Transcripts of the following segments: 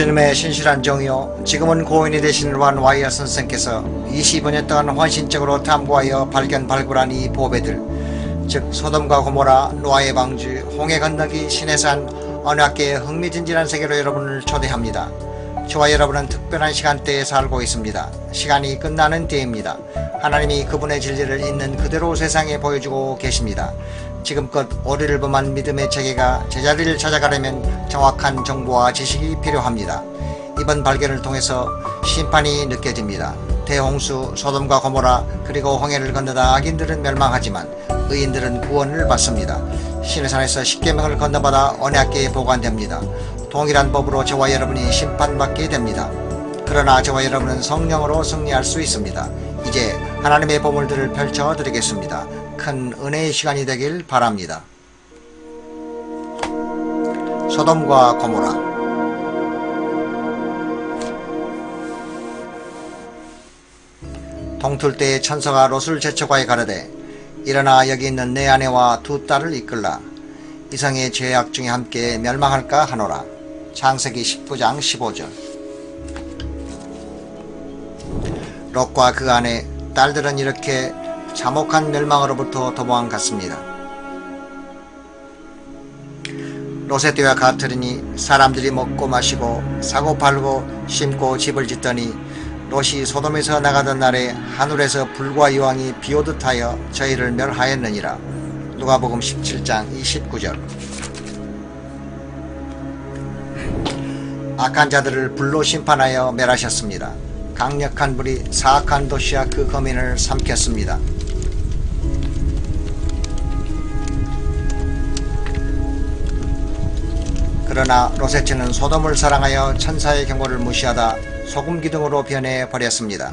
주님의 신실한 종이요 지금은 고인이 되신 완 와이어 선생께서 25년 동안 헌신적으로 탐구하여 발굴한 이 보배들, 즉 소돔과 고모라, 노아의 방주, 홍해 건너기, 시내산, 언약계의 흥미진진한 세계로 여러분을 초대합니다. 저와 여러분은 특별한 시간대에 살고 있습니다. 시간이 끝나는 때입니다. 하나님이 그분의 진리를 있는 그대로 세상에 보여주고 계십니다. 지금껏 오리를 범한 믿음의 체계가 제자리를 찾아가려면 정확한 정보와 지식이 필요합니다. 이번 발견을 통해서 심판이 느껴집니다. 대홍수, 소돔과 고모라, 그리고 홍해를 건너다 악인들은 멸망하지만 의인들은 구원을 받습니다. 시내산에서 십계명을 건너받아 언약궤에 보관됩니다. 동일한 법으로 저와 여러분이 심판받게 됩니다. 그러나 저와 여러분은 성령으로 승리할 수 있습니다. 이제 하나님의 보물들을 펼쳐드리겠습니다. 큰 은혜의 시간이 되길 바랍니다. 소돔과 고모라. 동틀 때에 천사가 롯을 제쳐과에 가르되 일어나 여기 있는 내 아내와 두 딸을 이끌라. 이성의 죄악 중에 함께 멸망할까 하노라. 창세기 19장 15절. 롯과 그 아내 딸들은 이렇게 참혹한 멸망으로부터 도망갔습니다. 롯의 때와 같으리니 사람들이 먹고 마시고 사고 팔고 심고 집을 짓더니 롯이 소돔에서 나가던 날에 하늘에서 불과 여왕이 비오듯 하여 저희를 멸하였느니라. 누가복음 17장 29절. 악한 자들을 불로 심판하여 멸하셨습니다. 강력한 불이 사악한 도시와 그 거민을 삼켰습니다. 그러나 롯의 처는 소돔을 사랑하여 천사의 경고를 무시하다 소금기둥으로 변해 버렸습니다.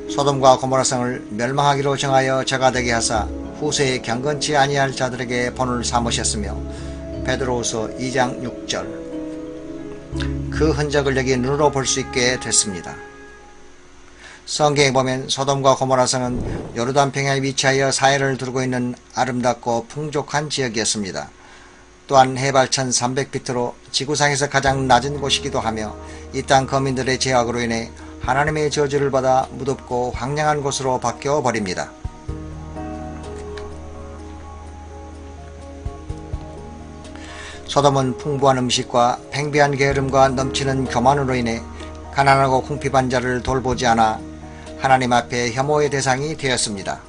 소돔과 고모라성을 멸망하기로 정하여 저가 되게 하사 후세에 경건치 아니할 자들에게 본을 삼으셨으며 베드로후서 2장 6절. 그 흔적을 여기 눈으로 볼 수 있게 됐습니다. 성경에 보면 소돔과 고모라성은 요르단평야에 위치하여 사해를 두르고 있는 아름답고 풍족한 지역이었습니다. 또한 해발 1300피트로 지구상에서 가장 낮은 곳이기도 하며 이 땅 거민들의 제약으로 인해 하나님의 저주를 받아 무덥고 황량한 곳으로 바뀌어 버립니다. 소돔은 풍부한 음식과 팽배한 게으름과 넘치는 교만으로 인해 가난하고 궁핍한 자를 돌보지 않아 하나님 앞에 혐오의 대상이 되었습니다.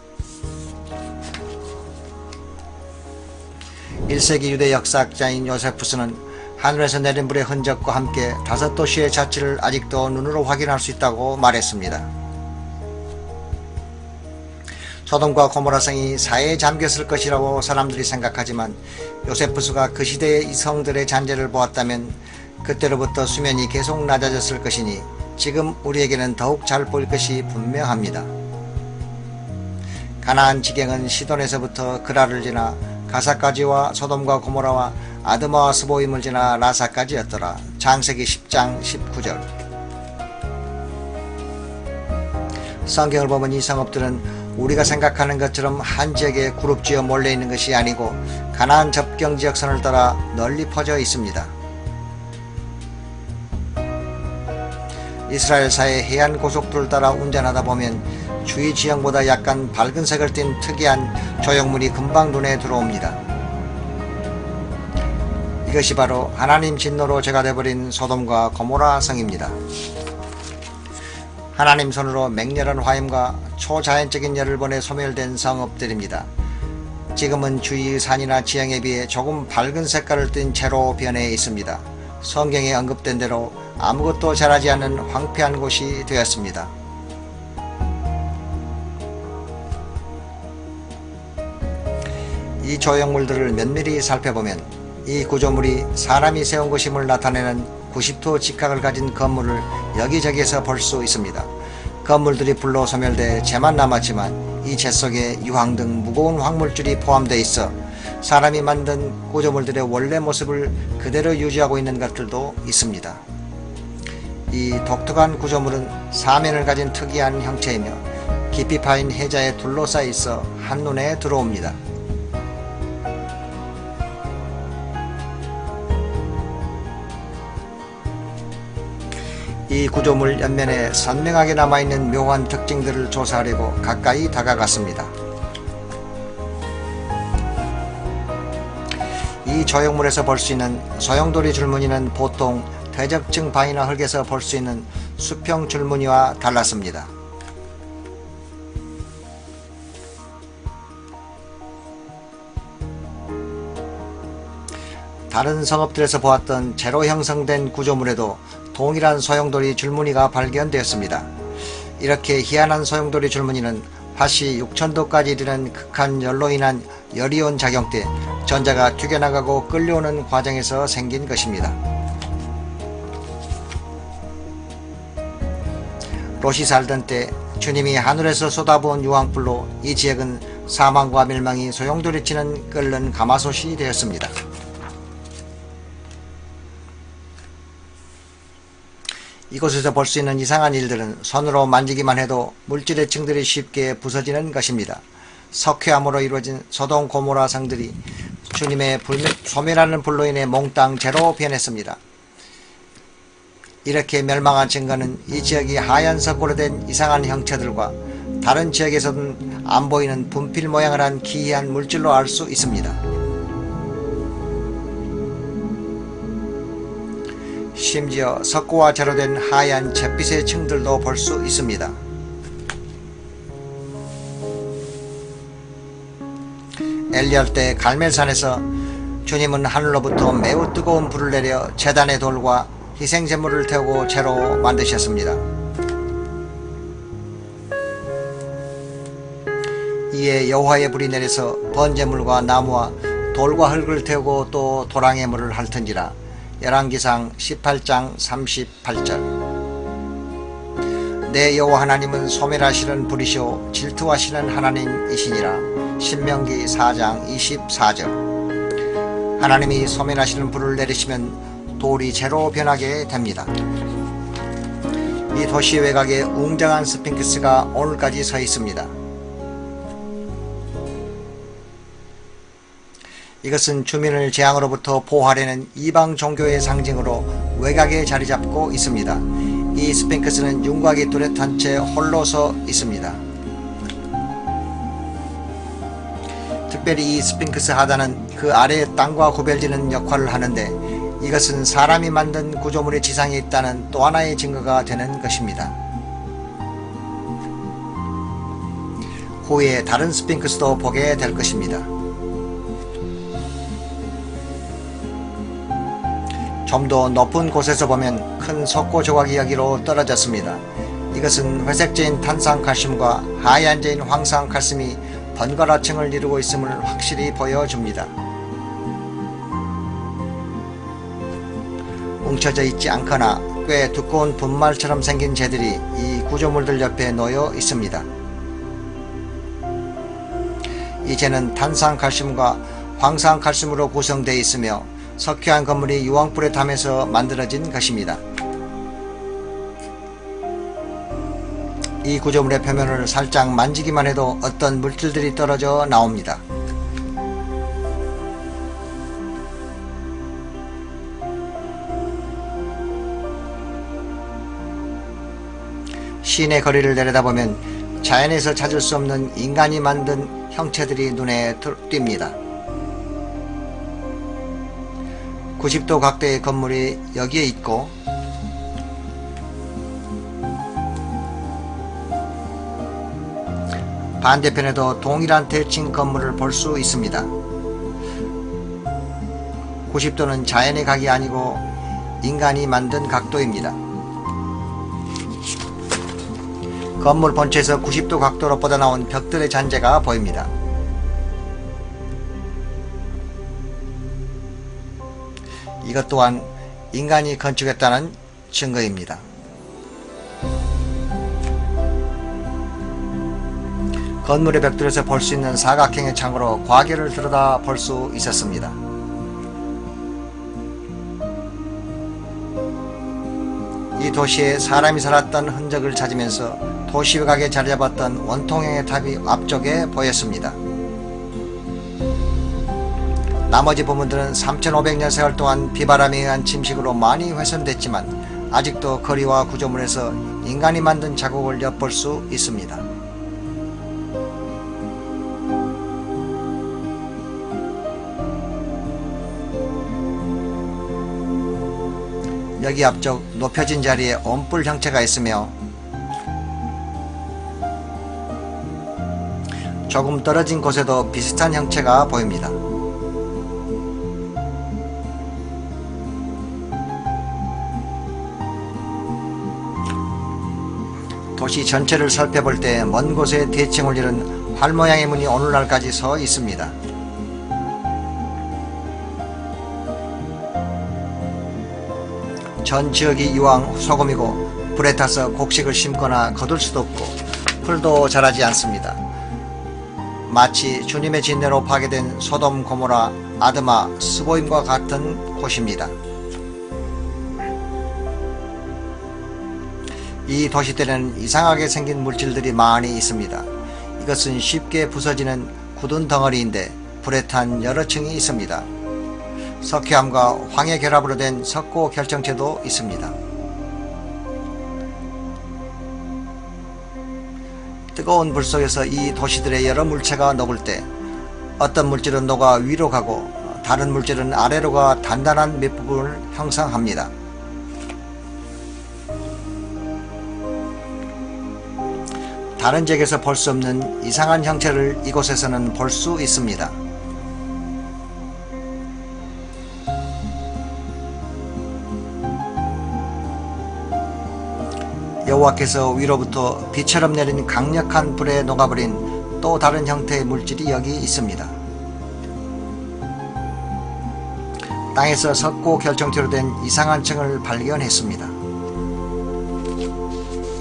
1세기 유대 역사학자인 요세푸스는 하늘에서 내린 불의 흔적과 함께 5도시의 자취를 아직도 눈으로 확인할 수 있다고 말했습니다. 소돔과 고모라성이 사해에 잠겼을 것이라고 사람들이 생각하지만 요세푸스가 그 시대의 이성들의 잔재를 보았다면 그때로부터 수면이 계속 낮아졌을 것이니 지금 우리에게는 더욱 잘 보일 것이 분명합니다. 가나안 지경은 시돈에서부터 그라를 지나 가사까지와 소돔과 고모라와 아드마와 스보임을 지나 라사까지였더라. 창세기 10장 19절. 성경을 보면 이 성읍들은 우리가 생각하는 것처럼 한 지역에 그룹지어 몰려있는 것이 아니고 가나안 접경지역선을 따라 널리 퍼져 있습니다. 이스라엘사의 해안 고속도로를 따라 운전하다 보면 주위 지형보다 약간 밝은 색을 띤 특이한 조형물이 금방 눈에 들어옵니다. 이것이 바로 하나님 진노로 죄가 되어버린 소돔과 고모라 성입니다. 하나님 손으로 맹렬한 화염과 초자연적인 열을 보내 소멸된 성읍들입니다. 지금은 주위의 산이나 지형에 비해 조금 밝은 색깔을 띤 채로 변해 있습니다. 성경에 언급된 대로 아무것도 자라지 않는 황폐한 곳이 되었습니다. 이 조형물들을 면밀히 살펴보면 이 구조물이 사람이 세운 것임을 나타내는 90도 직각을 가진 건물을 여기저기에서 볼 수 있습니다. 건물들이 불로 소멸돼 재만 남았지만 이 재 속에 유황 등 무거운 황물줄이 포함되어 있어 사람이 만든 구조물들의 원래 모습을 그대로 유지하고 있는 것들도 있습니다. 이 독특한 구조물은 사면을 가진 특이한 형체이며 깊이 파인 해자에 둘러싸여 있어 한눈에 들어옵니다. 이 구조물 옆면에 선명하게 남아있는 묘한 특징들을 조사하려고 가까이 다가갔습니다. 이 조형물에서 볼 수 있는 소용돌이 줄무늬는 보통 퇴적층 바위나 흙에서 볼 수 있는 수평 줄무늬와 달랐습니다. 다른 성읍들에서 보았던 재로 형성된 구조물에도 동일한 소용돌이 줄무늬가 발견되었습니다. 이렇게 희한한 소용돌이 줄무늬는 화씨 6000도까지 이르는 극한 열로 인한 열이온 작용 때 전자가 튀겨나가고 끌려오는 과정에서 생긴 것입니다. 롯이 살던 때 주님이 하늘에서 쏟아부은 유황불로 이 지역은 사망과 멸망이 소용돌이치는 끓는 가마솥이 되었습니다. 이곳에서 볼 수 있는 이상한 일들은 손으로 만지기만 해도 물질의 층들이 쉽게 부서지는 것입니다. 석회암으로 이루어진 소돔 고모라 성들이 주님의 소멸하는 불로 인해 몽땅 재로 변했습니다. 이렇게 멸망한 증거는 이 지역이 하얀 석고로 된 이상한 형체들과 다른 지역에서는 안 보이는 분필 모양을 한 기이한 물질로 알 수 있습니다. 심지어 석고와 재로 된 하얀 잿빛의 층들도 볼 수 있습니다. 엘리야 때 갈멜산에서 주님은 하늘로부터 매우 뜨거운 불을 내려 제단의 돌과 희생제물을 태우고 재로 만드셨습니다. 이에 여호와의 불이 내려서 번제물과 나무와 돌과 흙을 태우고 또 도랑의 물을 핥은지라. 열왕기상 18장 38절. 내 여호와 하나님은 소멸하시는 불이시오 질투하시는 하나님이시니라. 신명기 4장 24절. 하나님이 소멸하시는 불을 내리시면 돌이 재로 변하게 됩니다. 이 도시 외곽에 웅장한 스핑크스가 오늘까지 서 있습니다. 이것은 주민을 재앙으로부터 보호하려는 이방 종교의 상징으로 외곽에 자리 잡고 있습니다. 이 스핑크스는 윤곽이 뚜렷한 채 홀로 서 있습니다. 특별히 이 스핑크스 하단은 그 아래의 땅과 구별지는 역할을 하는데 이것은 사람이 만든 구조물의 지상에 있다는 또 하나의 증거가 되는 것입니다. 후에 다른 스핑크스도 보게 될 것입니다. 좀 더 높은 곳에서 보면 큰 석고 조각이 여기로 떨어졌습니다. 이것은 회색재인 탄산칼슘과 하얀재인 황산칼슘이 번갈아층을 이루고 있음을 확실히 보여줍니다. 뭉쳐져 있지 않거나 꽤 두꺼운 분말처럼 생긴 재들이 이 구조물들 옆에 놓여 있습니다. 이 재는 탄산칼슘과 황산칼슘으로 구성되어 있으며 석회한 건물이 유황불에 타면서 만들어진 것입니다. 이 구조물의 표면을 살짝 만지기만 해도 어떤 물질들이 떨어져 나옵니다. 시내 거리를 내려다보면 자연에서 찾을 수 없는 인간이 만든 형체들이 눈에 띕니다. 90도 각도의 건물이 여기에 있고 반대편에도 동일한 대칭 건물을 볼 수 있습니다. 90도는 자연의 각이 아니고 인간이 만든 각도입니다. 건물 본체에서 90도 각도로 뻗어나온 벽들의 잔재가 보입니다. 이것 또한 인간이 건축했다는 증거입니다. 건물의 벽돌에서 볼 수 있는 사각형의 창으로 과계를 들여다 볼 수 있었습니다. 이 도시에 사람이 살았던 흔적을 찾으면서 도시 외곽에 자리 잡았던 원통형의 탑이 앞쪽에 보였습니다. 나머지 부분들은 3500년 세월 동안 비바람에 의한 침식으로 많이 훼손됐지만 아직도 거리와 구조물에서 인간이 만든 자국을 엿볼 수 있습니다. 여기 앞쪽 높여진 자리에 원뿔 형체가 있으며 조금 떨어진 곳에도 비슷한 형체가 보입니다. 도시 전체를 살펴볼 때 먼 곳에 대칭을 이룬 활 모양의 문이 오늘날까지 서 있습니다. 전 지역이 이왕 소금이고 불에 타서 곡식을 심거나 거둘 수도 없고 풀도 자라지 않습니다. 마치 주님의 진노로 파괴된 소돔, 고모라, 아드마, 스보임과 같은 곳입니다. 이 도시들에는 이상하게 생긴 물질들이 많이 있습니다. 이것은 쉽게 부서지는 굳은 덩어리인데 불에 탄 여러 층이 있습니다. 석회암과 황해 결합으로 된 석고 결정체도 있습니다. 뜨거운 불 속에서 이 도시들의 여러 물체가 녹을 때 어떤 물질은 녹아 위로 가고 다른 물질은 아래로 가 단단한 밑부분을 형성합니다. 다른 지역에서 볼 수 없는 이상한 형체를 이곳에서는 볼 수 있습니다. 여호와께서 위로부터 비처럼 내린 강력한 불에 녹아버린 또 다른 형태의 물질이 여기 있습니다. 땅에서 석고 결정체로 된 이상한 층을 발견했습니다.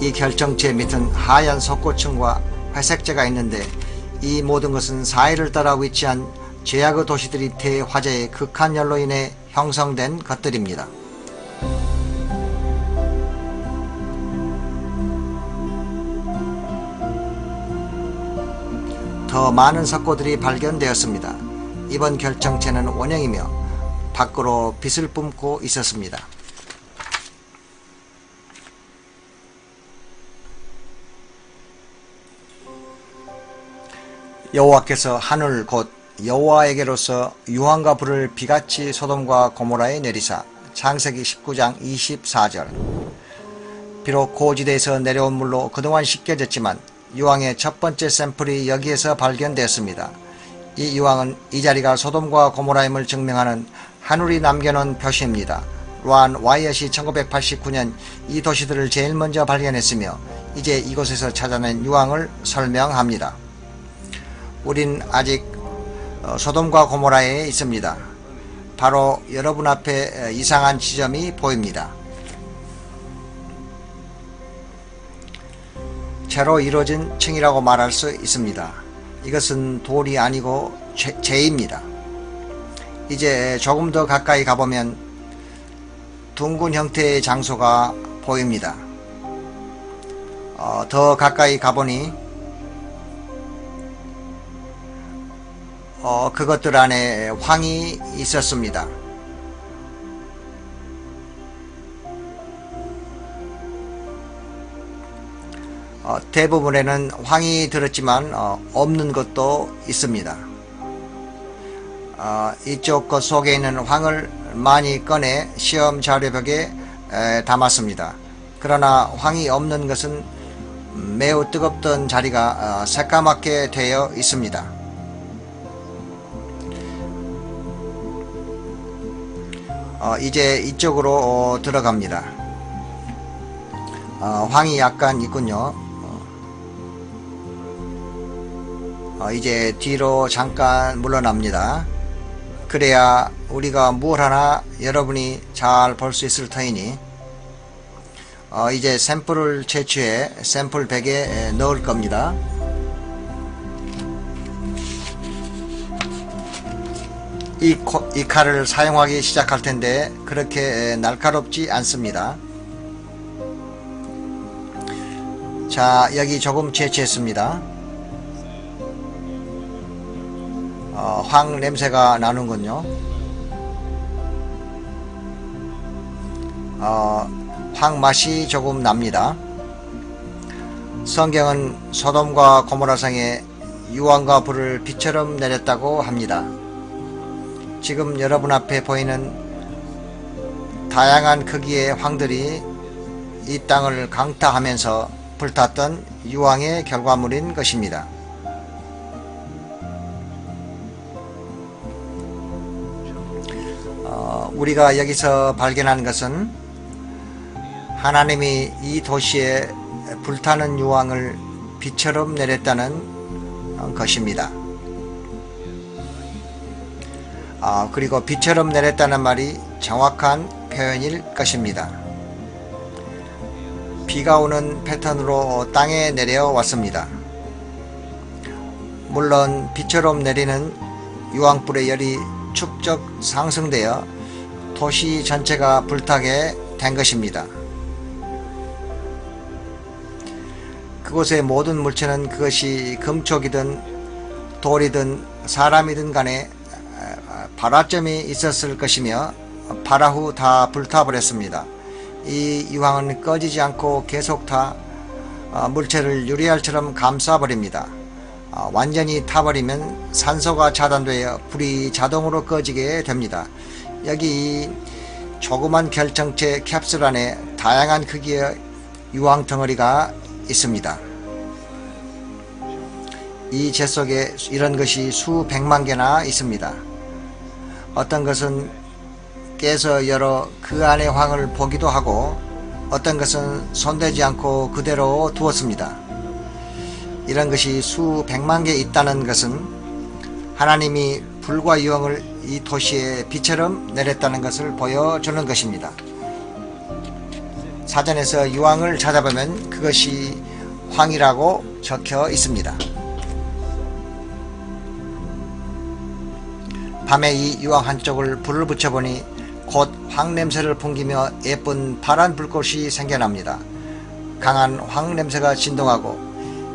이 결정체 밑은 하얀 석고층과 회색재가 있는데 이 모든 것은 사해를 따라 위치한 제약의 도시들이 대화재의 극한 열로 인해 형성된 것들입니다. 더 많은 석고들이 발견되었습니다. 이번 결정체는 원형이며 밖으로 빛을 뿜고 있었습니다. 여호와께서 하늘 곧 여호와에게로서 유황과 불을 비같이 소돔과 고모라에 내리사. 창세기 19장 24절. 비록 고지대에서 내려온 물로 그동안 씻겨졌지만 유황의 첫 번째 샘플이 여기에서 발견되었습니다. 이 유황은 이 자리가 소돔과 고모라임을 증명하는 하늘이 남겨놓은 표시입니다. 론 와이엇이 1989년 이 도시들을 제일 먼저 발견했으며 이제 이곳에서 찾아낸 유황을 설명합니다. 우린 아직 소돔과 고모라에 있습니다. 바로 여러분 앞에 이상한 지점이 보입니다. 채로 이루어진 층이라고 말할 수 있습니다. 이것은 돌이 아니고 재입니다. 이제 조금 더 가까이 가보면 둥근 형태의 장소가 보입니다. 더 가까이 가보니 그것들 안에 황이 있었습니다. 대부분에는 황이 들었지만 없는 것도 있습니다. 이쪽 것 속에 있는 황을 많이 꺼내 시험 자료벽에 담았습니다. 그러나 황이 없는 것은 매우 뜨겁던 자리가 새까맣게 되어 있습니다. 이제 이쪽으로 들어갑니다. 황이 약간 있군요. 이제 뒤로 잠깐 물러납니다. 그래야 우리가 뭘 하나 여러분이 잘 볼 수 있을 터이니 이제 샘플을 채취해 샘플 백에 넣을 겁니다. 이 칼을 사용하기 시작할 텐데 그렇게 날카롭지 않습니다. 자, 여기 조금 채취했습니다. 황 냄새가 나는군요. 황 맛이 조금 납니다. 성경은 소돔과 고모라 성에 유황과 불을 비처럼 내렸다고 합니다. 지금 여러분 앞에 보이는 다양한 크기의 황들이 이 땅을 강타하면서 불탔던 유황의 결과물인 것입니다. 우리가 여기서 발견한 것은 하나님이 이 도시에 불타는 유황을 비처럼 내렸다는 것입니다. 그리고 비처럼 내렸다는 말이 정확한 표현일 것입니다. 비가 오는 패턴으로 땅에 내려왔습니다. 물론 비처럼 내리는 유황불의 열이 축적 상승되어 도시 전체가 불타게 된 것입니다. 그곳의 모든 물체는 그것이 금촉이든 돌이든 사람이든 간에 발화점이 있었을 것이며 발화 후 다 불타버렸습니다. 이 유황은 꺼지지 않고 계속 물체를 유리알처럼 감싸버립니다. 완전히 타버리면 산소가 차단되어 불이 자동으로 꺼지게 됩니다. 여기 조그만 결정체 캡슐 안에 다양한 크기의 유황 덩어리가 있습니다. 이 재 속에 이런 것이 수백만 개나 있습니다. 어떤 것은 깨서 열어 그 안의 황을 보기도 하고 어떤 것은 손대지 않고 그대로 두었습니다. 이런 것이 수백만 개 있다는 것은 하나님이 불과 유황을 이 도시에 비처럼 내렸다는 것을 보여주는 것입니다. 사전에서 유황을 찾아보면 그것이 황이라고 적혀 있습니다. 밤에 이 유황 한쪽을 불을 붙여보니 곧 황 냄새를 풍기며 예쁜 파란 불꽃이 생겨납니다. 강한 황 냄새가 진동하고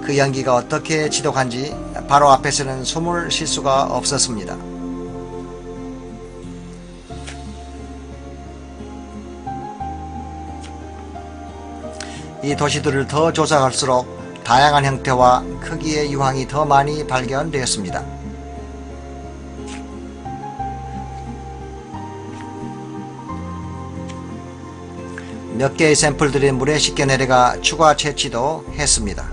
그 연기가 어떻게 지독한지 바로 앞에서는 숨을 쉴 수가 없었습니다. 이 도시들을 더 조사할수록 다양한 형태와 크기의 유황이 더 많이 발견되었습니다. 몇 개의 샘플들이 물에 씻겨 내려가 추가 채취도 했습니다.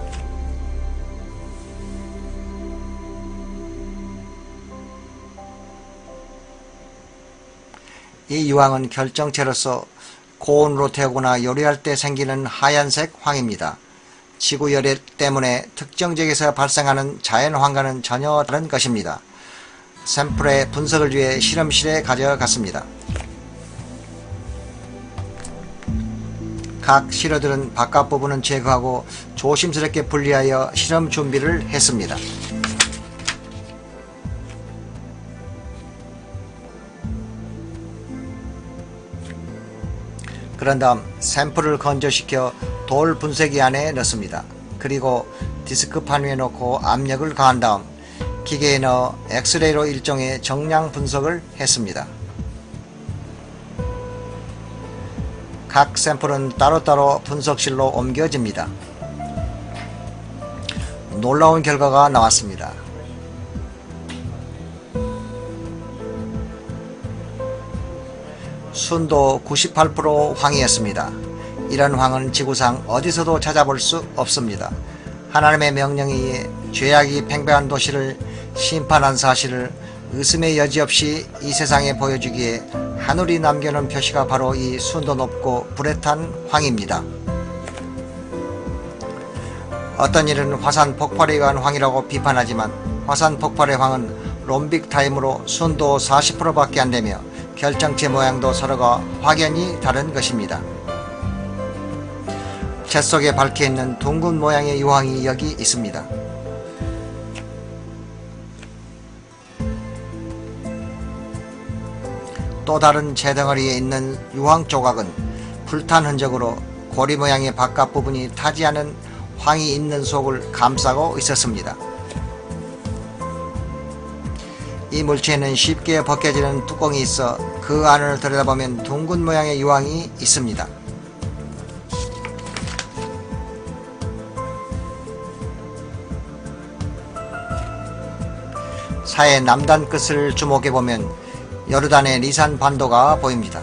이 유황은 결정체로서 고온으로 태우거나 요리할 때 생기는 하얀색 황입니다. 지구 열애 때문에 특정 지역에서 발생하는 자연황과는 전혀 다른 것입니다. 샘플의 분석을 위해 실험실에 가져갔습니다. 각 시료들은 바깥 부분은 제거하고 조심스럽게 분리하여 실험 준비를 했습니다. 그런 다음 샘플을 건조시켜 돌 분쇄기 안에 넣습니다. 그리고 디스크판 위에 놓고 압력을 가한 다음 기계에 넣어 엑스레이로 일종의 정량 분석을 했습니다. 각 샘플은 따로따로 분석실로 옮겨집니다. 놀라운 결과가 나왔습니다. 순도 98% 황이었습니다. 이런 황은 지구상 어디서도 찾아볼 수 없습니다. 하나님의 명령에 의해 죄악이 팽배한 도시를 심판한 사실을 의심의 여지 없이 이 세상에 보여주기에 하늘이 남겨놓은 표시가 바로 이 순도 높고 불에 탄 황입니다. 어떤 이는 화산 폭발에 의한 황이라고 비판하지만 화산 폭발의 황은 롬빅 타임으로 순도 40%밖에 안되며 결정체 모양도 서로가 확연히 다른 것입니다. 재 속에 밝혀있는 둥근 모양의 유황이 여기 있습니다. 또 다른 재덩어리에 있는 유황 조각은 불탄 흔적으로 고리 모양의 바깥 부분이 타지 않은 황이 있는 속을 감싸고 있었습니다. 이 물체에는 쉽게 벗겨지는 뚜껑이 있어 그 안을 들여다보면 둥근 모양의 유황이 있습니다. 사해 남단 끝을 주목해보면 요르단의 리산 반도가 보입니다.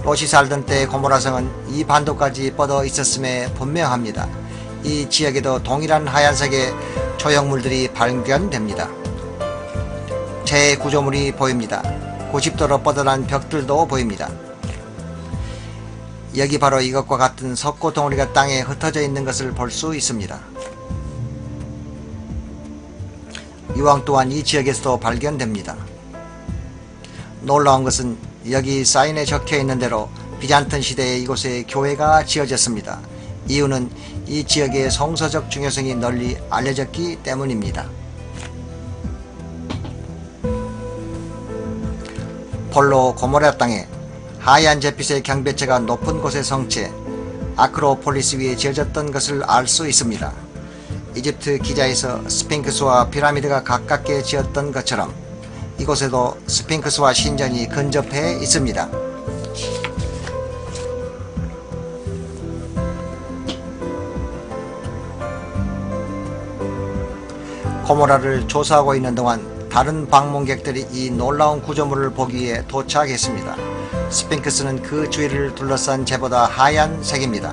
롯이 살던 때 고모라성은 이 반도까지 뻗어 있었음에 분명합니다. 이 지역에도 동일한 하얀색의 조형물들이 발견됩니다. 재구조물이 보입니다. 90도로 뻗어난 벽들도 보입니다. 여기 바로 이것과 같은 석고 덩어리가 땅에 흩어져 있는 것을 볼 수 있습니다. 유황 또한 이 지역에서도 발견됩니다. 놀라운 것은 여기 사인에 적혀 있는 대로 비잔틴 시대에 이곳에 교회가 지어졌습니다. 이유는 이 지역의 성서적 중요성이 널리 알려졌기 때문입니다. 폴로 고모라 땅에 하얀 잿빛의 경배체가 높은 곳의 성체 아크로폴리스 위에 지어졌던 것을 알 수 있습니다. 이집트 기자에서 스핑크스와 피라미드가 가깝게 지었던 것처럼 이곳에도 스핑크스와 신전이 근접해 있습니다. 고모라를 조사하고 있는 동안 다른 방문객들이 이 놀라운 구조물을 보기 위해 도착했습니다. 스핑크스는 그 주위를 둘러싼 재보다 하얀 색입니다.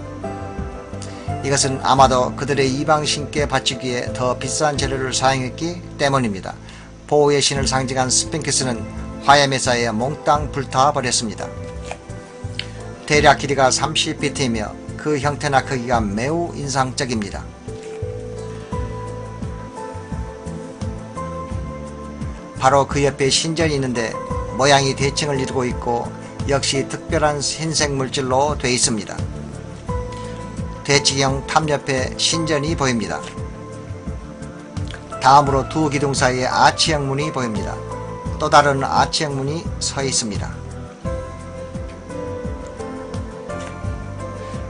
이것은 아마도 그들의 이방신께 바치기 위해 더 비싼 재료를 사용했기 때문입니다. 보호의 신을 상징한 스핑크스는 화염회사에 몽땅 불타버렸습니다. 대략 길이가 30피트이며 그 형태나 크기가 매우 인상적입니다. 바로 그 옆에 신전이 있는데 모양이 대칭을 이루고 있고 역시 특별한 흰색 물질로 되어 있습니다. 대칭형 탑 옆에 신전이 보입니다. 다음으로 두 기둥 사이에 아치형 문이 보입니다. 또 다른 아치형 문이 서 있습니다.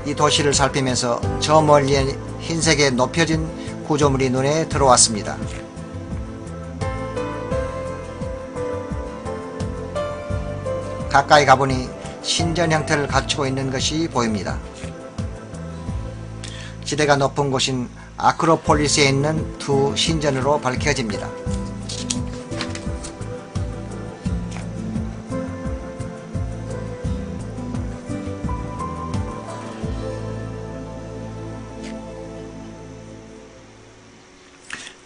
이 도시를 살피면서 저 멀리에 흰색의 높여진 구조물이 눈에 들어왔습니다. 가까이 가보니 신전 형태를 갖추고 있는 것이 보입니다. 지대가 높은 곳인 아크로폴리스에 있는 두 신전으로 밝혀집니다.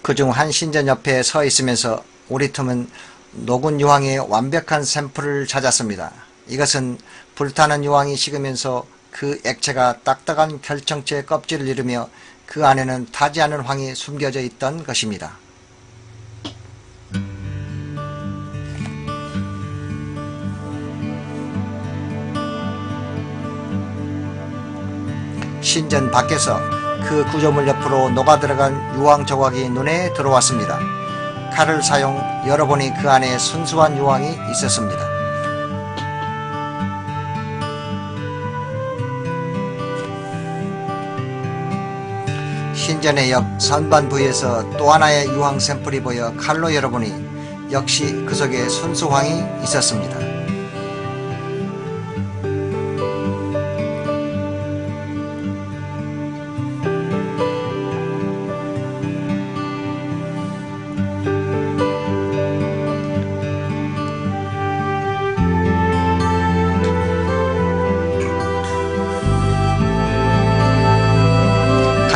그중 한 신전 옆에 서 있으면서 우리 틈은 녹은 유황의 완벽한 샘플을 찾았습니다. 이것은 불타는 유황이 식으면서 그 액체가 딱딱한 결정체의 껍질을 이루며 그 안에는 타지 않은 황이 숨겨져 있던 것입니다. 신전 밖에서 그 구조물 옆으로 녹아들어간 유황 조각이 눈에 들어왔습니다. 칼을 사용 열어보니 그 안에 순수한 유황이 있었습니다. 신전의 옆 선반 부위에서 또 하나의 유황 샘플이 보여 칼로 열어보니 역시 그 속에 순수황이 있었습니다.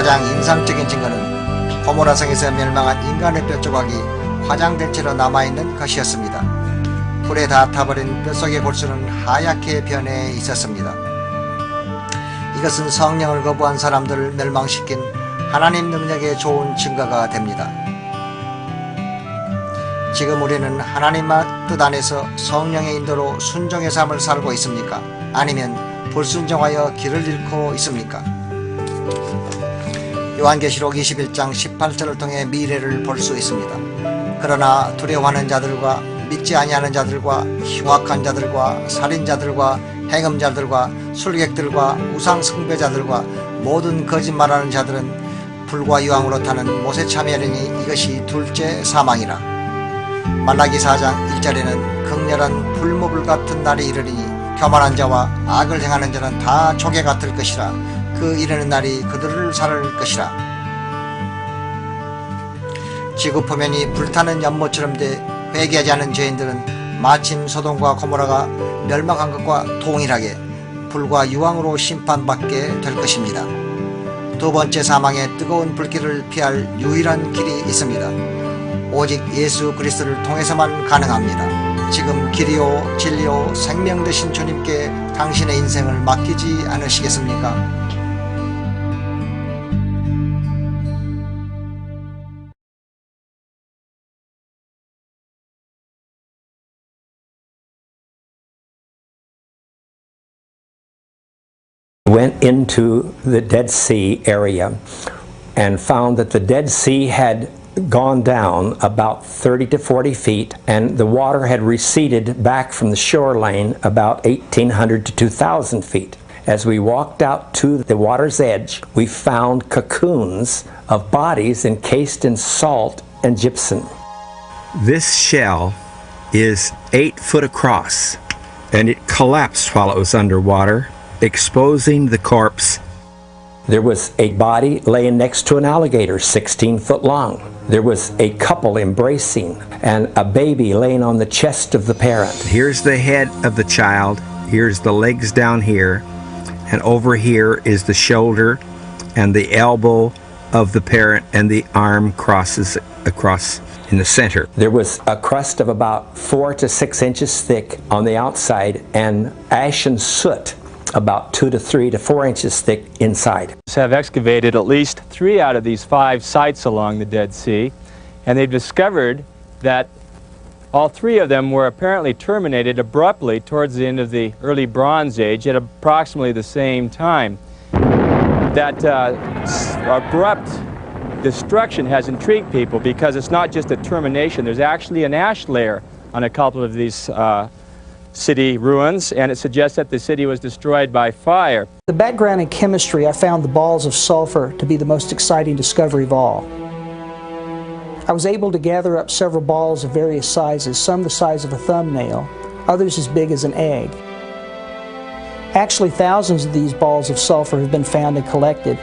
가장 인상적인 증거는 고모라성에서 멸망한 인간의 뼈조각이 화장된 채로 남아있는 것이었습니다. 불에 다 타버린 뼛속의 골수는 하얗게 변해 있었습니다. 이것은 성령을 거부한 사람들을 멸망시킨 하나님 능력의 좋은 증거가 됩니다. 지금 우리는 하나님의 뜻 안에서 성령의 인도로 순종의 삶을 살고 있습니까? 아니면 불순종하여 길을 잃고 있습니까? 요한계시록 21장 18절을 통해 미래를 볼 수 있습니다. 그러나 두려워하는 자들과 믿지 아니하는 자들과 흉악한 자들과 살인자들과 행음자들과 술객들과 우상숭배자들과 모든 거짓말하는 자들은 불과 유황으로 타는 못에 참여하리니 이것이 둘째 사망이라. 말라기 4장 1절에는 극렬한 불모불 같은 날이 이르리니 교만한 자와 악을 행하는 자는 다 조개 같을 것이라. 그 이르는 날이 그들을 살을 것이라. 지구 표면이 불타는 연못처럼 돼 회개하지 않은 죄인들은 마침 소돔과 고모라가 멸망한 것과 동일하게 불과 유황으로 심판받게 될 것입니다. 두 번째 사망의 뜨거운 불길을 피할 유일한 길이 있습니다. 오직 예수 그리스도를 통해서만 가능합니다. 지금 길이요 진리요 생명 되신 주님께 당신의 인생을 맡기지 않으시겠습니까? Went into the Dead Sea area and found that the Dead Sea had gone down about 30 to 40 feet, and the water had receded back from the shoreline about 1,800 to 2,000 feet. As we walked out to the water's edge, we found cocoons of bodies encased in salt and gypsum. This shell is 8 foot across, and it collapsed while it was underwater, exposing the corpse. There was a body laying next to an alligator 16 foot long. There was a couple embracing and a baby laying on the chest of the parent. Here's the head of the child, here's the legs down here, and over here is the shoulder and the elbow of the parent, and the arm crosses across in the center. There was a crust of about 4 to 6 inches thick on the outside and ashen soot about 2 to 3 to 4 inches thick inside. Have excavated at least 3 out of these 5 sites along the Dead Sea, and they've discovered that all 3 of them were apparently terminated abruptly towards the end of the early Bronze Age at approximately the same time. That abrupt destruction has intrigued people because it's not just a termination. There's actually an ash layer on a couple of these city ruins, and it suggests that the city was destroyed by fire. The background in chemistry, I found the balls of sulfur to be the most exciting discovery of all. I was able to gather up several balls of various sizes, some the size of a thumbnail, others as big as an egg. Actually, thousands of these balls of sulfur have been found and collected.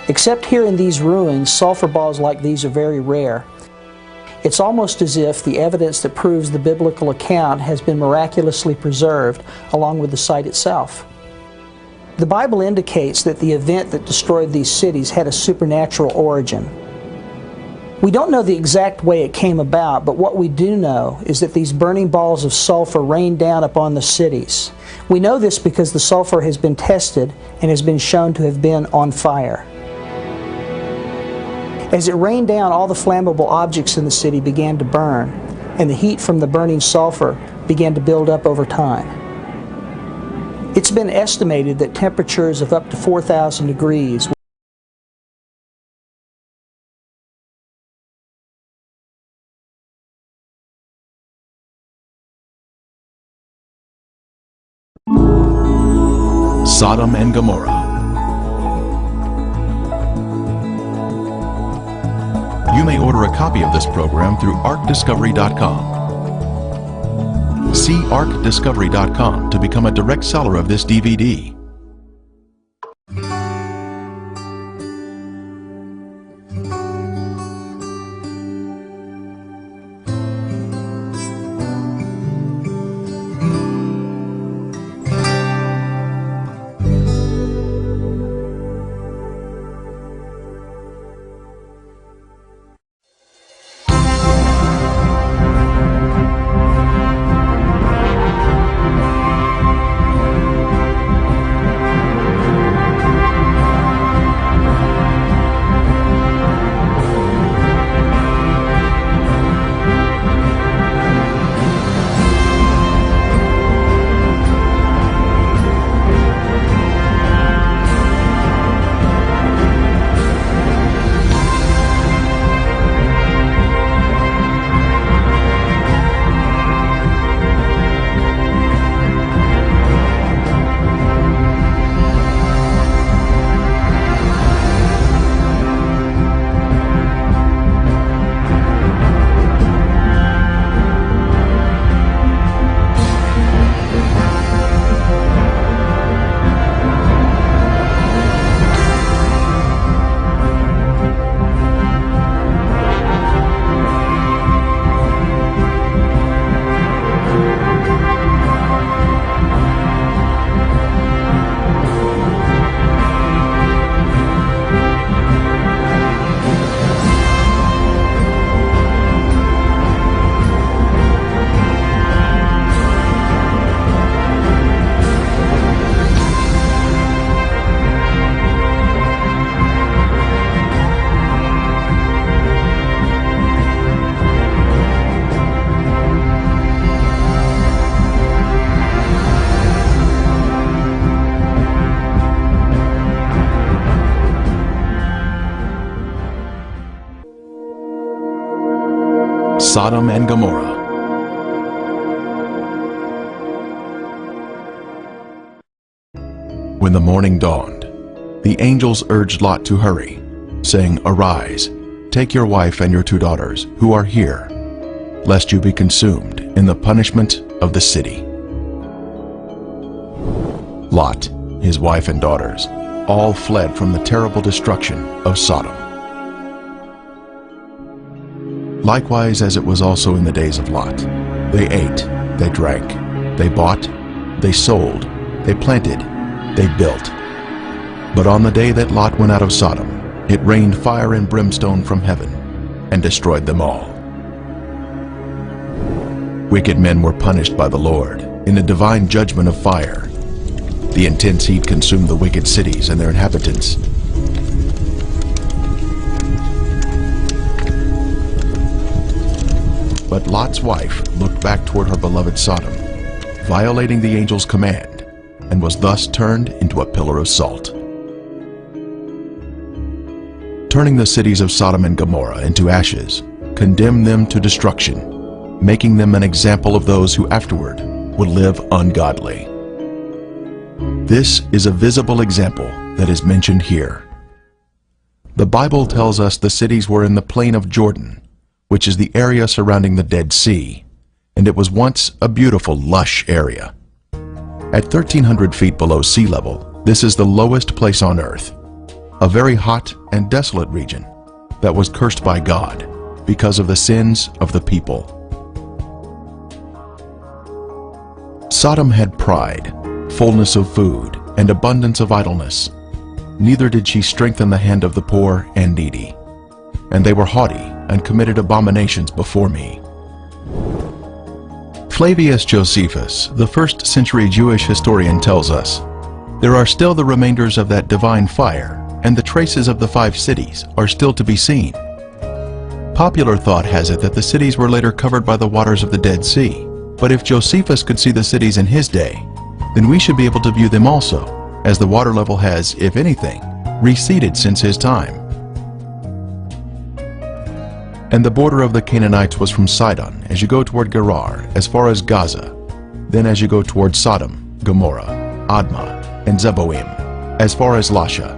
Except here in these ruins, sulfur balls like these are very rare. It's almost as if the evidence that proves the biblical account has been miraculously preserved along with the site itself. The Bible indicates that the event that destroyed these cities had a supernatural origin. We don't know the exact way it came about, but what we do know is that these burning balls of sulfur rained down upon the cities. We know this because the sulfur has been tested and has been shown to have been on fire. As it rained down, all the flammable objects in the city began to burn, and the heat from the burning sulfur began to build up over time. It's been estimated that temperatures of up to 4,000 degrees Sodom and Gomorrah. You may order a copy of this program through ArkDiscovery.com. See ArkDiscovery.com to become a direct seller of this DVD. Sodom and Gomorrah. When the morning dawned, the angels urged Lot to hurry, saying, "Arise, take your wife and your 2 daughters, who are here, lest you be consumed in the punishment of the city." Lot, his wife and daughters, all fled from the terrible destruction of Sodom. Likewise, as it was also in the days of Lot, they ate, they drank, they bought, they sold, they planted, they built. But on the day that Lot went out of Sodom, it rained fire and brimstone from heaven and destroyed them all. Wicked men were punished by the Lord in a divine judgment of fire. The intense heat consumed the wicked cities and their inhabitants. But Lot's wife looked back toward her beloved Sodom, violating the angel's command, and was thus turned into a pillar of salt. Turning the cities of Sodom and Gomorrah into ashes, condemned them to destruction, making them an example of those who afterward would live ungodly. This is a visible example that is mentioned here. The Bible tells us the cities were in the plain of Jordan, which is the area surrounding the Dead Sea, and it was once a beautiful, lush area. At 1,300 feet below sea level, this is the lowest place on earth, a very hot and desolate region that was cursed by God because of the sins of the people. Sodom had pride, fullness of food, and abundance of idleness. Neither did she strengthen the hand of the poor and needy. And they were haughty and committed abominations before me. Flavius Josephus, the first-century Jewish historian, tells us, "There are still the remainders of that divine fire, and the traces of the 5 cities are still to be seen." Popular thought has it that the cities were later covered by the waters of the Dead Sea. But if Josephus could see the cities in his day, then we should be able to view them also, as the water level has, if anything, receded since his time. And the border of the Canaanites was from Sidon, as you go toward Gerar, as far as Gaza, then as you go toward Sodom, Gomorrah, Admah, and Zeboim, as far as Lasha.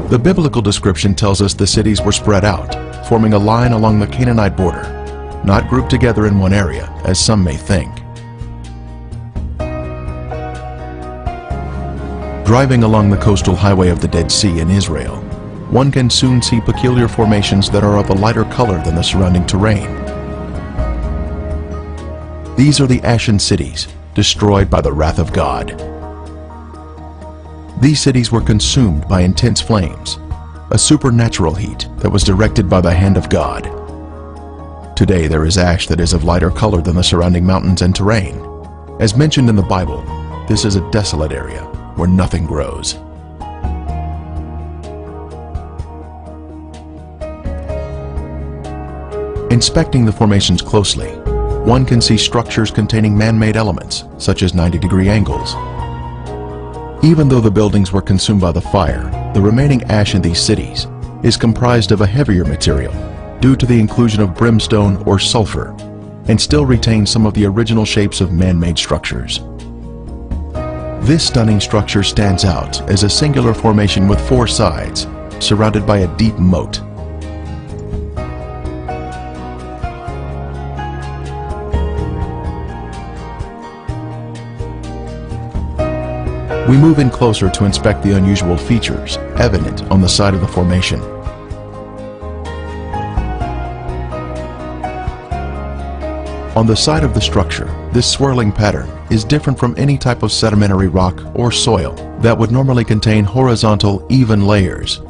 The biblical description tells us the cities were spread out, forming a line along the Canaanite border, not grouped together in one area, as some may think. Driving along the coastal highway of the Dead Sea in Israel, one can soon see peculiar formations that are of a lighter color than the surrounding terrain. These are the Ashen cities, destroyed by the wrath of God. These cities were consumed by intense flames, a supernatural heat that was directed by the hand of God. Today there is ash that is of lighter color than the surrounding mountains and terrain. As mentioned in the Bible, this is a desolate area where nothing grows. Inspecting the formations closely, one can see structures containing man-made elements, such as 90-degree angles. Even though the buildings were consumed by the fire, the remaining ash in these cities is comprised of a heavier material due to the inclusion of brimstone or sulfur, and still retains some of the original shapes of man-made structures. This stunning structure stands out as a singular formation with 4 sides, surrounded by a deep moat. We move in closer to inspect the unusual features evident on the side of the formation. On the side of the structure, this swirling pattern is different from any type of sedimentary rock or soil that would normally contain horizontal, even layers.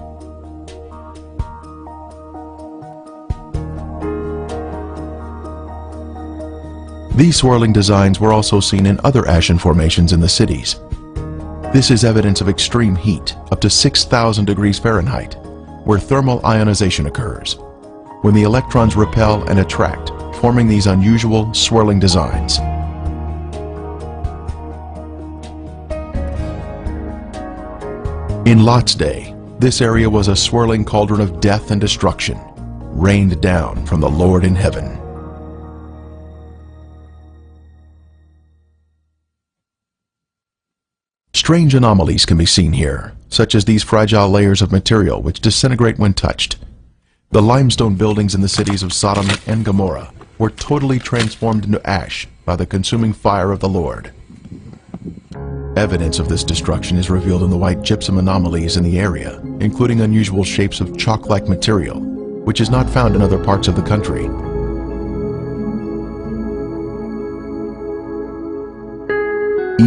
These swirling designs were also seen in other ashen formations in the cities. This is evidence of extreme heat, up to 6,000 degrees Fahrenheit, where thermal ionization occurs, when the electrons repel and attract, forming these unusual swirling designs. In Lot's day, this area was a swirling cauldron of death and destruction, rained down from the Lord in heaven. Strange anomalies can be seen here, such as these fragile layers of material which disintegrate when touched. The limestone buildings in the cities of Sodom and Gomorrah were totally transformed into ash by the consuming fire of the Lord. Evidence of this destruction is revealed in the white gypsum anomalies in the area, including unusual shapes of chalk-like material, which is not found in other parts of the country.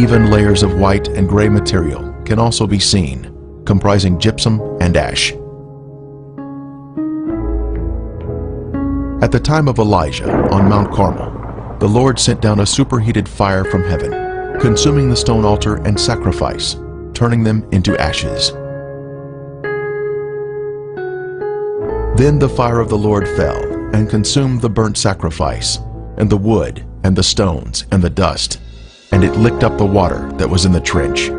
Even layers of white and gray material can also be seen, comprising gypsum and ash. At the time of Elijah on Mount Carmel, the Lord sent down a superheated fire from heaven, consuming the stone altar and sacrifice, turning them into ashes. Then the fire of the Lord fell and consumed the burnt sacrifice, and the wood, and the stones, and the dust, and it licked up the water that was in the trench.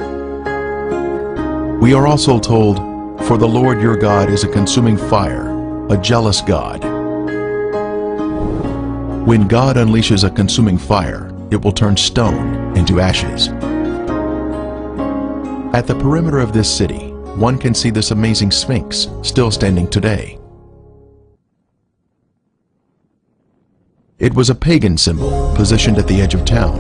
We are also told, "For the Lord your God is a consuming fire, a jealous God." When God unleashes a consuming fire, it will turn stone into ashes. At the perimeter of this city, one can see this amazing Sphinx still standing today. It was a pagan symbol positioned at the edge of town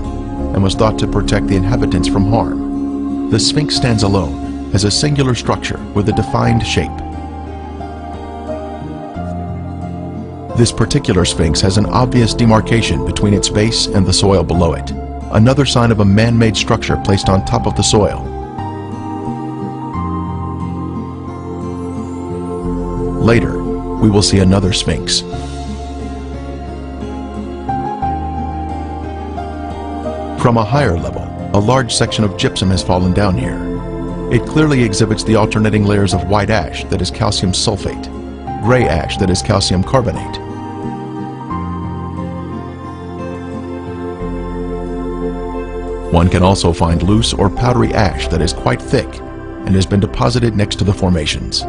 and was thought to protect the inhabitants from harm. The Sphinx stands alone as a singular structure with a defined shape. This particular Sphinx has an obvious demarcation between its base and the soil below it, another sign of a man-made structure placed on top of the soil. Later, we will see another Sphinx. From a higher level, a large section of gypsum has fallen down here. It clearly exhibits the alternating layers of white ash that is calcium sulfate, gray ash that is calcium carbonate. One can also find loose or powdery ash that is quite thick and has been deposited next to the formations.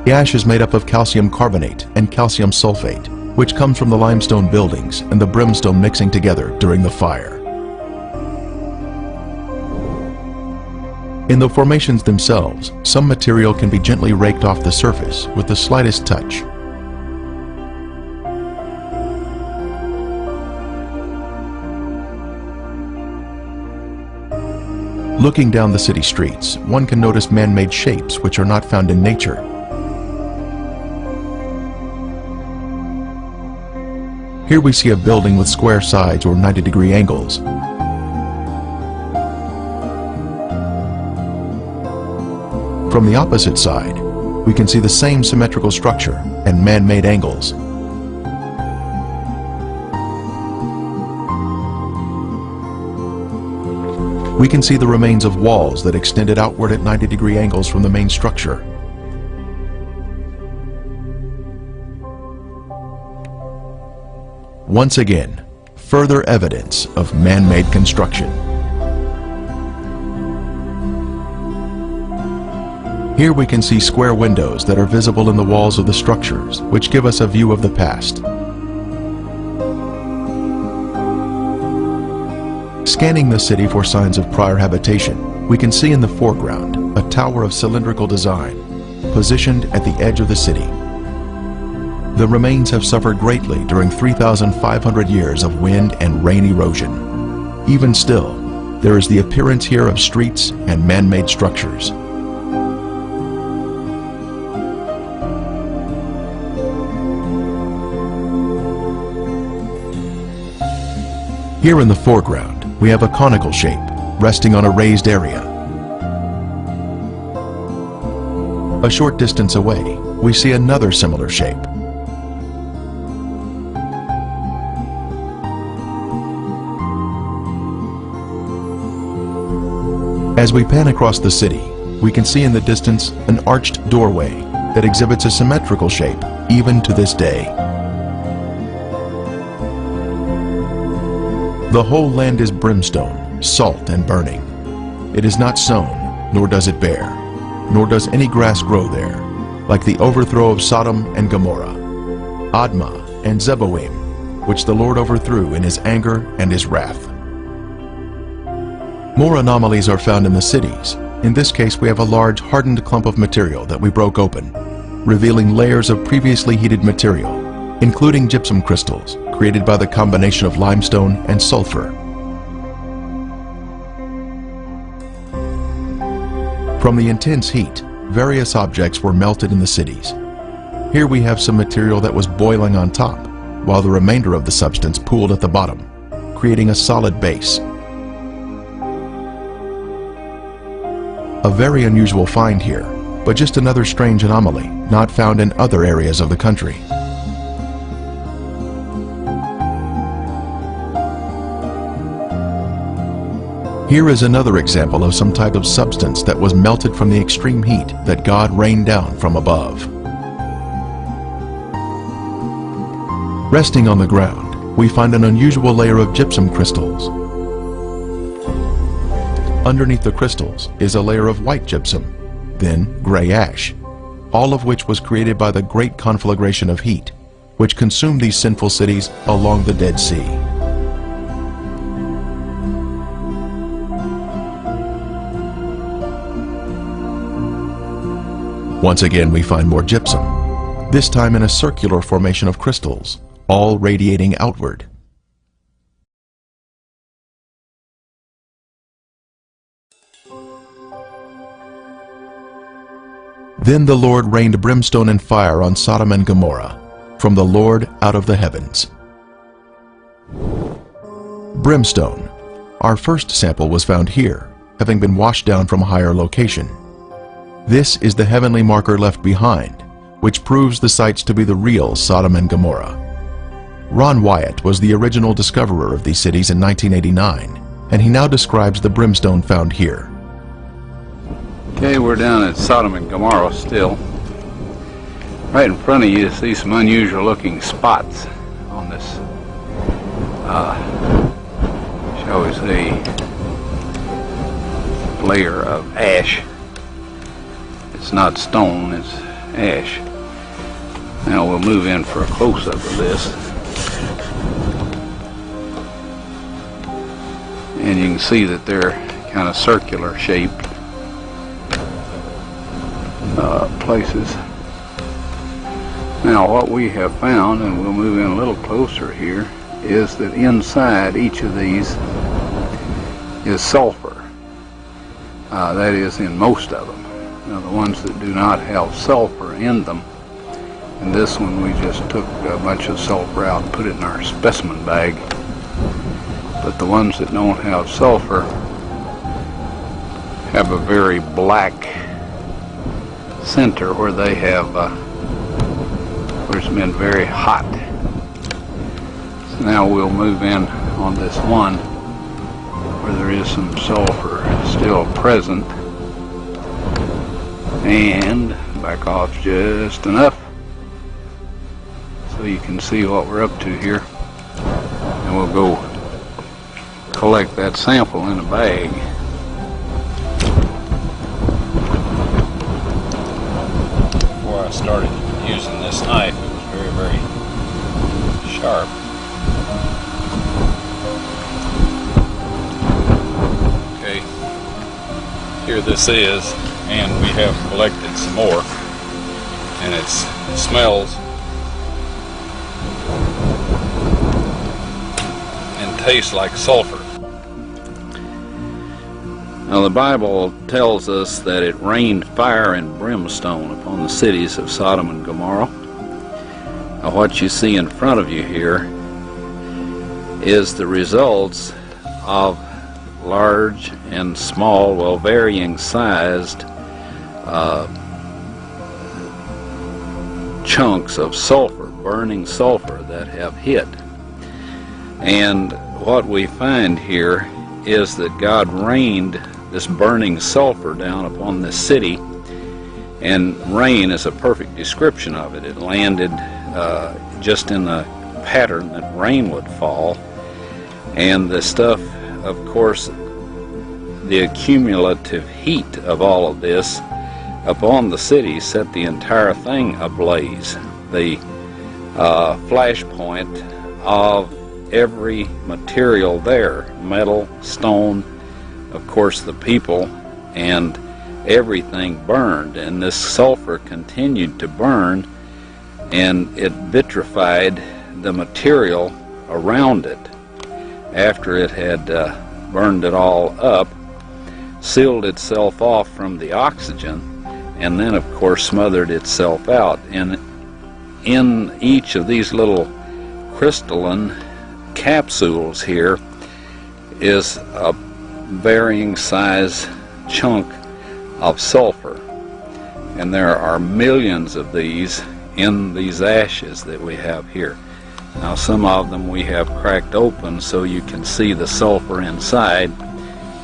The ash is made up of calcium carbonate and calcium sulfate, which comes from the limestone buildings and the brimstone mixing together during the fire. In the formations themselves, some material can be gently raked off the surface with the slightest touch. Looking down the city streets, one can notice man-made shapes which are not found in nature. Here we see a building with square sides or 90-degree angles. From the opposite side, we can see the same symmetrical structure and man-made angles. We can see the remains of walls that extended outward at 90-degree angles from the main structure. Once again, further evidence of man-made construction. Here we can see square windows that are visible in the walls of the structures, which give us a view of the past. Scanning the city for signs of prior habitation, we can see in the foreground a tower of cylindrical design, positioned at the edge of the city. The remains have suffered greatly during 3,500 years of wind and rain erosion. Even still, there is the appearance here of streets and man-made structures. Here in the foreground, we have a conical shape, resting on a raised area. A short distance away, we see another similar shape. As we pan across the city, we can see in the distance an arched doorway that exhibits a symmetrical shape even to this day. The whole land is brimstone, salt and burning. It is not sown, nor does it bear, nor does any grass grow there. like the overthrow of Sodom and Gomorrah, Admah and Zeboim, which the Lord overthrew in his anger and his wrath. More anomalies are found in the cities. In this case, we have a large hardened clump of material that we broke open, revealing layers of previously heated material, including gypsum crystals created by the combination of limestone and sulfur. From the intense heat, various objects were melted in the cities. Here we have some material that was boiling on top, while the remainder of the substance pooled at the bottom, creating a solid base. A very unusual find here, but just another strange anomaly not found in other areas of the country. Here is another example of some type of substance that was melted from the extreme heat that God rained down from above. Resting on the ground, we find an unusual layer of gypsum crystals. Underneath the crystals is a layer of white gypsum, then gray ash, all of which was created by the great conflagration of heat, which consumed these sinful cities along the Dead Sea. Once again, we find more gypsum, this time in a circular formation of crystals, all radiating outward. Then the Lord rained brimstone and fire on Sodom and Gomorrah, from the Lord out of the heavens. Brimstone. Our first sample was found here, having been washed down from a higher location. This is the heavenly marker left behind, which proves the sites to be the real Sodom and Gomorrah. Ron Wyatt was the original discoverer of these cities in 1989, and he now describes the brimstone found here. Okay, we're down at Sodom and Gomorrah still. Right in front of you see some unusual looking spots on this, shall we say, layer of ash. It's not stone, it's ash. Now we'll move in for a close-up of this. And you can see that they're kind of circular shaped places. Now what we have found, and we'll move in a little closer here, is that inside each of these is sulfur. That is in most of them. Now the ones that do not have sulfur in them, and this one we just took a bunch of sulfur out and put it in our specimen bag. But the ones that don't have sulfur have a very black center where they have where it's been very hot. So now we'll move in on this one where there is some sulfur still present, and back off just enough so you can see what we're up to here, and we'll go collect that sample in a bag. Before I started using this knife, it was very, very sharp. Okay, here this is, and we have collected some more, and it smells and tastes like sulfur. Now the Bible tells us that it rained fire and brimstone upon the cities of Sodom and Gomorrah. Now what you see in front of you here is the results of large and small, well, varying sized chunks of sulfur, burning sulfur that have hit. And what we find here is that God rained this burning sulfur down upon this city, and rain is a perfect description of it. It landed just in the pattern that rain would fall, and the stuff, of course, the accumulative heat of all of this upon the city set the entire thing ablaze. The flash point of every material there, metal, stone, of course the people, and everything burned, and this sulfur continued to burn, and it vitrified the material around it after it had burned it all up, sealed itself off from the oxygen, and then of course smothered itself out. And in each of these little crystalline capsules here is a varying size chunk of sulfur, and there are millions of these in these ashes that we have here. Now some of them we have cracked open so you can see the sulfur inside,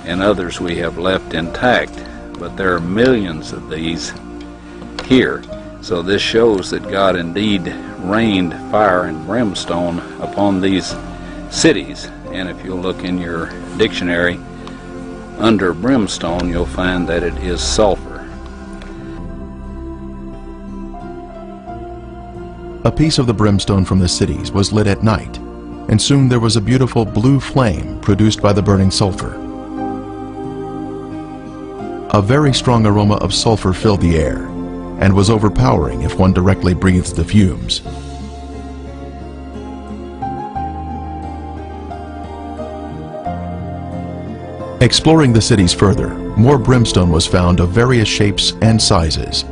and others we have left intact, but there are millions of these here. So this shows that God indeed rained fire and brimstone upon these cities. And if you'll look in your dictionary under brimstone, you'll find that it is sulfur. A piece of the brimstone from the cities was lit at night, and soon there was a beautiful blue flame produced by the burning sulfur. A very strong aroma of sulfur filled the air, and was overpowering if one directly breathed the fumes. Exploring the cities further, more brimstone was found of various shapes and sizes.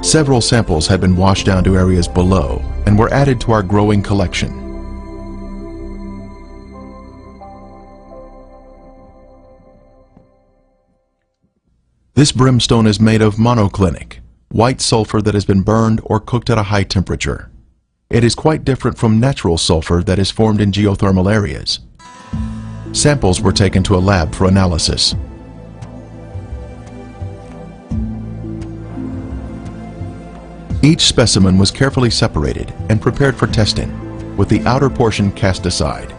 Several samples had been washed down to areas below and were added to our growing collection. This brimstone is made of monoclinic, white sulfur that has been burned or cooked at a high temperature. It is quite different from natural sulfur that is formed in geothermal areas. Samples were taken to a lab for analysis. Each specimen was carefully separated and prepared for testing, with the outer portion cast aside.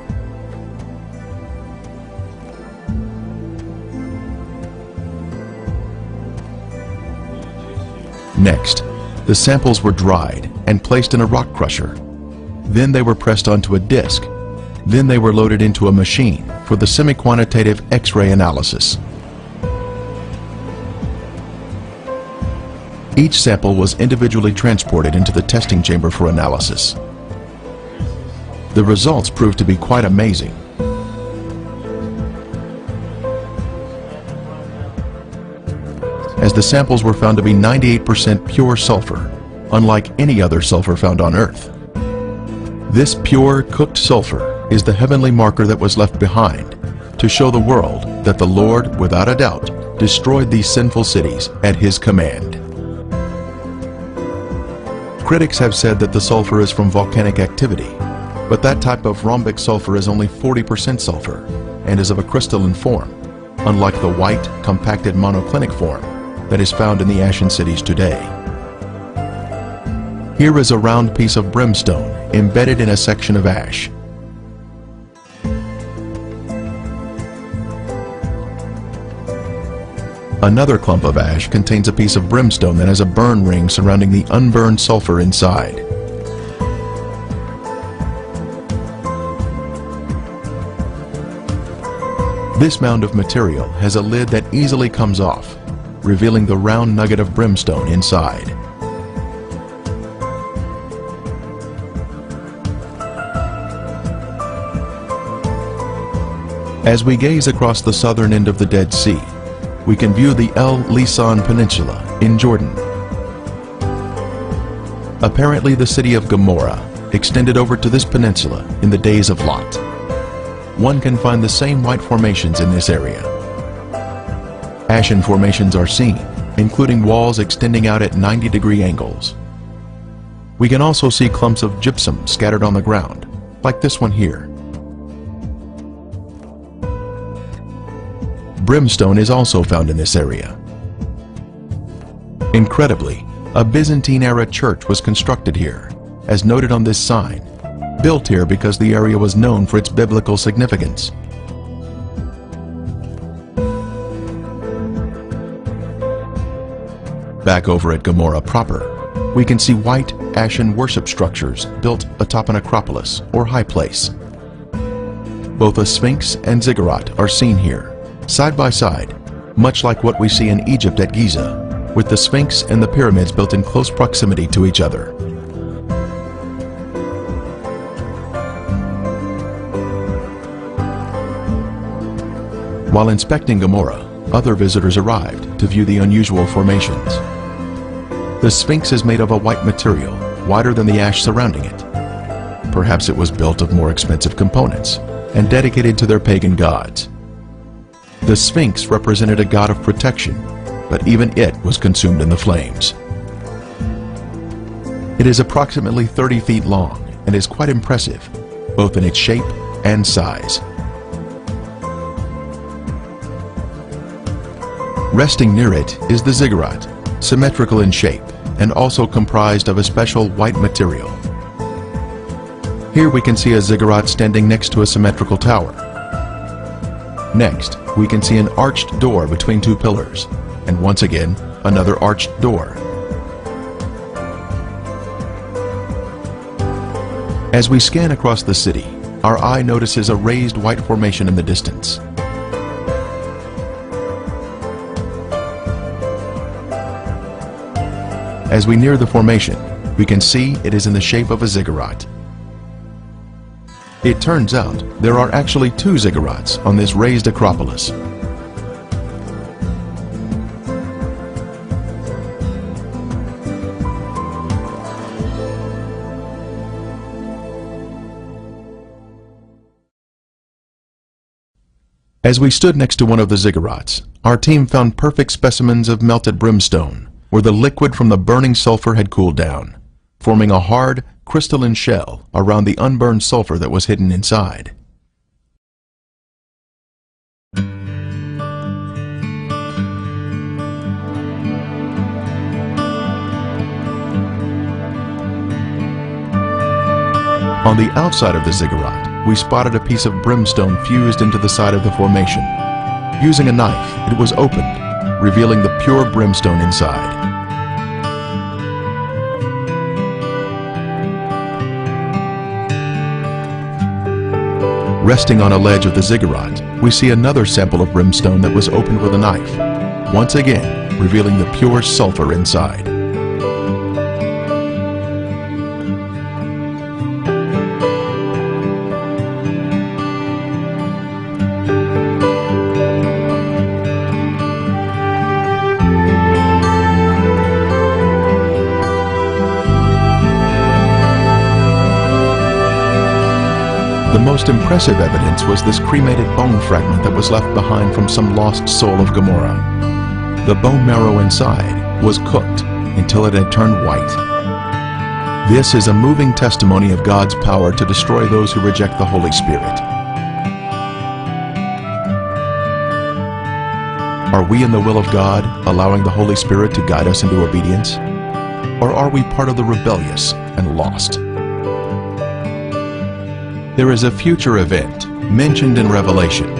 Next, the samples were dried and placed in a rock crusher. Then they were pressed onto a disc. Then they were loaded into a machine for the semi-quantitative X-ray analysis. Each sample was individually transported into the testing chamber for analysis. The results proved to be quite amazing. As the samples were found to be 98% pure sulfur, unlike any other sulfur found on Earth. This pure, cooked sulfur is the heavenly marker that was left behind to show the world that the Lord, without a doubt, destroyed these sinful cities at His command. Critics have said that the sulfur is from volcanic activity, but that type of rhombic sulfur is only 40% sulfur and is of a crystalline form, unlike the white, compacted monoclinic form that is found in the Ashen cities today. Here is a round piece of brimstone embedded in a section of ash. Another clump of ash contains a piece of brimstone that has a burn ring surrounding the unburned sulfur inside. This mound of material has a lid that easily comes off, revealing the round nugget of brimstone inside. As we gaze across the southern end of the Dead Sea, we can view the El Lisan Peninsula in Jordan. Apparently the city of Gomorrah extended over to this peninsula in the days of Lot. One can find the same white formations in this area. Ashen formations are seen, including walls extending out at 90-degree angles. We can also see clumps of gypsum scattered on the ground, like this one here. Brimstone is also found in this area. Incredibly, a Byzantine-era church was constructed here, as noted on this sign, built here because the area was known for its biblical significance. Back over at Gomorrah proper, we can see white, ashen worship structures built atop an acropolis or high place. Both a sphinx and ziggurat are seen here, side by side, much like what we see in Egypt at Giza, with the sphinx and the pyramids built in close proximity to each other. While inspecting Gomorrah, other visitors arrived to view the unusual formations. The Sphinx is made of a white material, whiter than the ash surrounding it. Perhaps it was built of more expensive components and dedicated to their pagan gods. The Sphinx represented a god of protection, but even it was consumed in the flames. It is approximately 30 feet long and is quite impressive, both in its shape and size. Resting near it is the ziggurat, symmetrical in shape and also comprised of a special white material. Here we can see a ziggurat standing next to a symmetrical tower. Next, we can see an arched door between two pillars, and once again, another arched door. As we scan across the city, our eye notices a raised white formation in the distance. As we near the formation, we can see it is in the shape of a ziggurat. It turns out there are actually two ziggurats on this raised acropolis. As we stood next to one of the ziggurats, our team found perfect specimens of melted brimstone, where the liquid from the burning sulfur had cooled down, forming a hard, crystalline shell around the unburned sulfur that was hidden inside. On the outside of the ziggurat, we spotted a piece of brimstone fused into the side of the formation. Using a knife, it was opened, revealing the pure brimstone inside. Resting on a ledge of the ziggurat, we see another sample of brimstone that was opened with a knife, once again revealing the pure sulfur inside. The most impressive evidence was this cremated bone fragment that was left behind from some lost soul of Gomorrah. The bone marrow inside was cooked until it had turned white. This is a moving testimony of God's power to destroy those who reject the Holy Spirit. Are we in the will of God, allowing the Holy Spirit to guide us into obedience? Or are we part of the rebellious and lost? There is a future event mentioned in Revelation,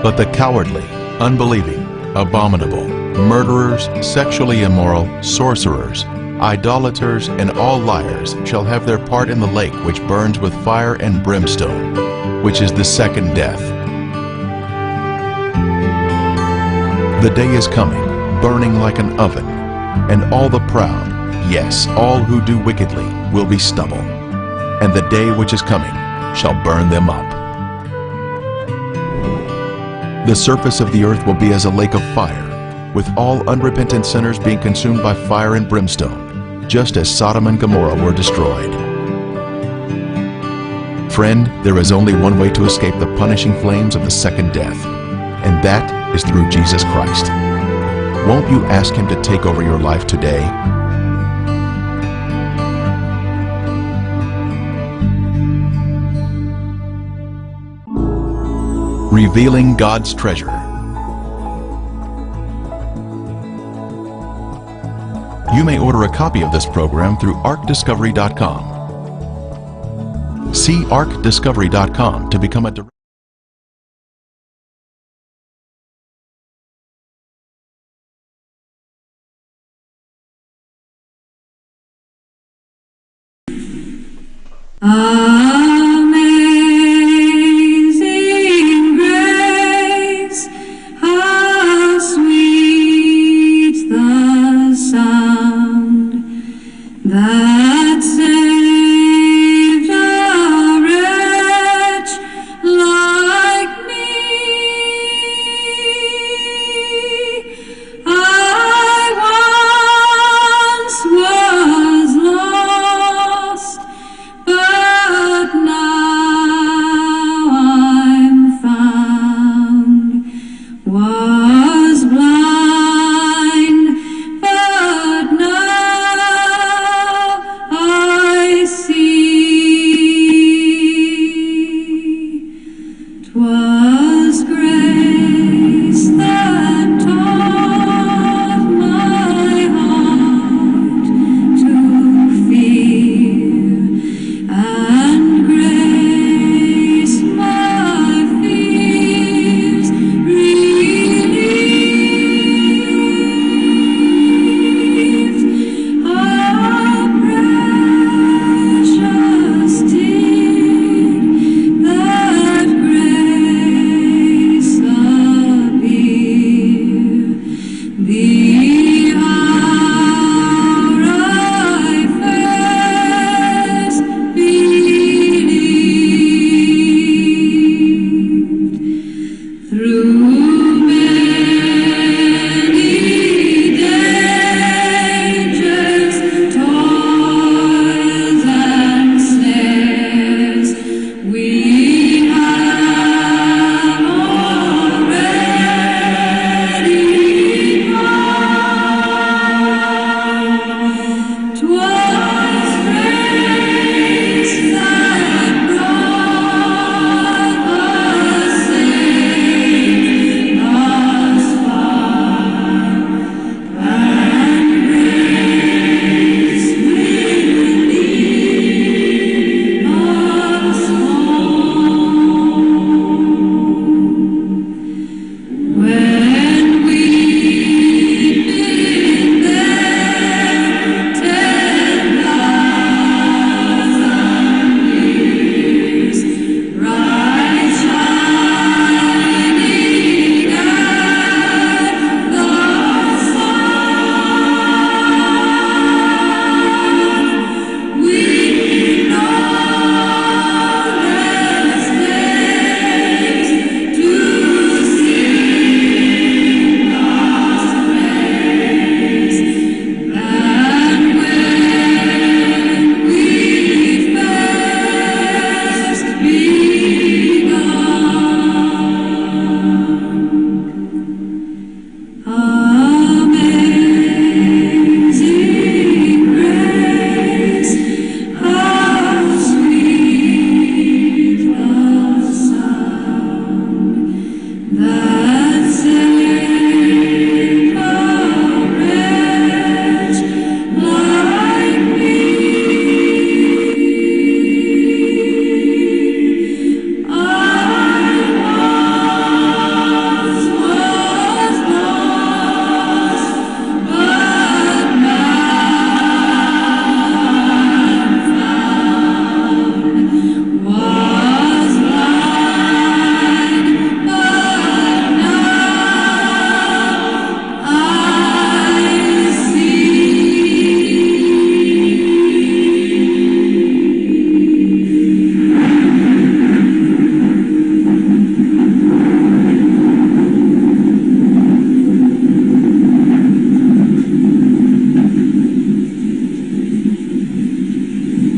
but the cowardly, unbelieving, abominable, murderers, sexually immoral, sorcerers, idolaters, and all liars shall have their part in the lake which burns with fire and brimstone, which is the second death. The day is coming, burning like an oven, and all the proud, yes, all who do wickedly, will be stubble. And the day which is coming shall burn them up. The surface of the earth will be as a lake of fire, with all unrepentant sinners being consumed by fire and brimstone, just as Sodom and Gomorrah were destroyed. Friend, there is only one way to escape the punishing flames of the second death, and that is through Jesus Christ. Won't you ask Him to take over your life today? Revealing God's treasure. You may order a copy of this program through arcdiscovery.com. See arcdiscovery.com to become a direct Amazing grace, how sweet the sound that saved a wretch like me. I once was lost, but now I'm found. Was blind, but now I see. 'Twas grace that taught my heart to fear, and grace my fears relieved. How precious did that grace appear. The